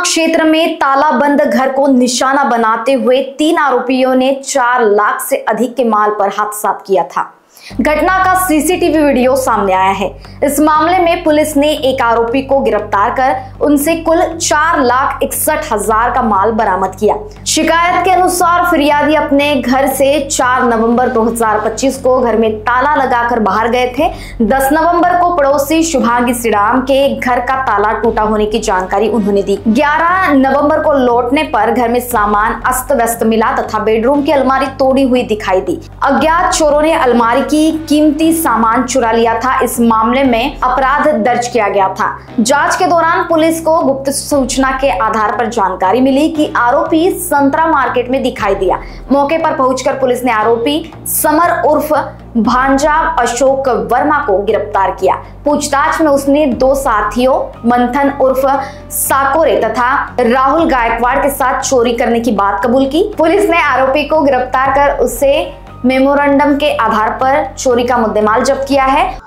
क्षेत्र में तालाबंद घर को निशाना बनाते हुए 3 आरोपियों ने 4 लाख से अधिक के माल पर हाथ साफ किया था। घटना का सीसीटीवी वीडियो सामने आया है। इस मामले में पुलिस ने एक आरोपी को गिरफ्तार कर उनसे कुल 4,61,000 का माल बरामद किया। शिकायत के अनुसार फिरियादी अपने घर से 4 नवंबर 2025 को घर में ताला लगाकर बाहर गए थे। 10 नवंबर को पड़ोसी शुभांगी श्रीराम के घर का ताला टूटा होने की जानकारी उन्होंने दी। 11 नवंबर को लौटने पर घर में सामान अस्त व्यस्त मिला तथा बेडरूम की अलमारी तोड़ी हुई दिखाई दी। अज्ञात चोरों ने अलमारी की कीमती सामान चुरा लिया था। इस मामले में अपराध दर्ज किया गया था। जांच के दौरान पुलिस को गुप्त सूचना के आधार पर जानकारी मिली कि आरोपी संतरा मार्केट में दिखाई दिया। मौके पर पहुंचकर पुलिस ने आरोपी समर उर्फ भांजा अशोक वर्मा को गिरफ्तार किया। पूछताछ में उसने 2 साथियों मंथन उर्फ साकोरे तथा राहुल गायकवाड़ के साथ चोरी करने की बात कबूल की। पुलिस ने आरोपी को गिरफ्तार कर उसे मेमोरेंडम के आधार पर चोरी का मुद्देमाल जब्त किया है।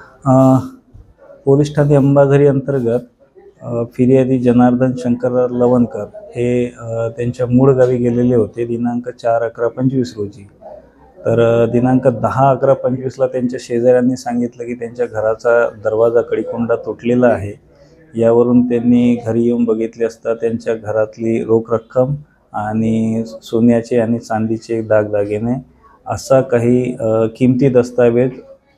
पोलीस ठाणे अंबाझरी अंतर्गत फिर्यादी जनार्दन शंकरराव लवणकर हे त्यांच्या मूळ गावी गेलेले होते दिनांक 4/11/25 रोजी। तर दिनांक 10/11/25 ला त्यांच्या शेजाऱ्यांनी सांगितलं की त्यांच्या घराचा दरवाजा कडिकुंडा तुटलेला आहे। यावरून त्यांनी घरी येऊन बघितले असता त्यांच्या घरातली रोख रक्कम आणि सोन्याचे आणि चांदीचे दागदागिने असा काही किमती दस्तावेज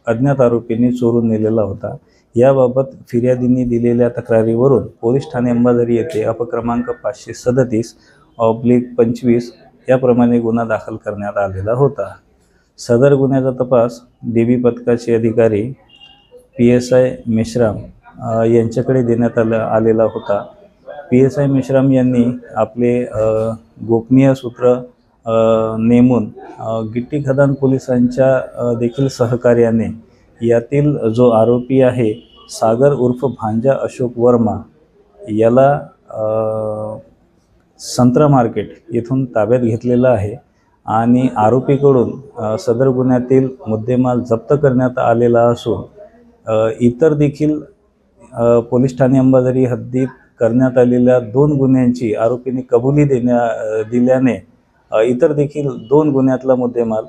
अज्ञात आरोपींनी चोरून नेलेला होता। याबाबत फिर्यादींनी दिलेल्या तक्रारीवरून पोलीस ठाणे अंबाझरी येथे अपक्रमांक 537/25 याप्रमाणे गुन्हा दाखल करण्यात आलेला होता। सदर गुन्ह्याचा तपास डीबी पथकाचे अधिकारी PSI मेश्राम यांच्याकडे देण्यात आलेला होता। PSI मेश्राम यांनी आपले गोपनीय सूत्र नेमून गिट्टी खदान पोलिसांच्या देखील सहकार्याने यातील जो आरोपी आहे सागर उर्फ भांजा अशोक वर्मा याला संतरा मार्केट येथून ताब्यात घेतलेला आहे आणि आरोपीकडून सदर गुन्ह्यातील मुद्देमाल जप्त करण्यात आलेला असून इतर देखील पोलीस ठाणे अंबाझरी हद्दीत करण्यात आलेल्या 2 गुन्ह्यांची आरोपींनी कबुली दिल्याने इतर देखील 2 गुन्ह्यातला मुद्देमाल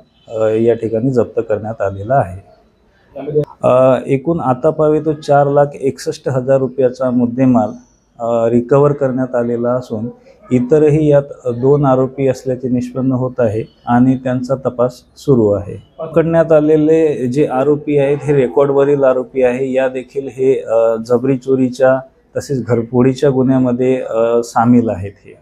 या ठिकाणी जप्त करण्यात आलेला आहे। एकूण आतापावे तो 4,61,000 रुपयाचा मुद्देमाल रिकवर करण्यात आलेला असून इतरही यात 2 आरोपी असल्याचे निष्पन्न होत आहे आणि त्यांचा तपास सुरू आहे। पकडण्यात आलेले जे आरोपी आहेत हे रेकॉर्डवरील आरोपी आहे। या देखील हे जबरी चोरीच्या तसेच घरफोडीच्या गुन्ह्यामध्ये सामील आहेत। हे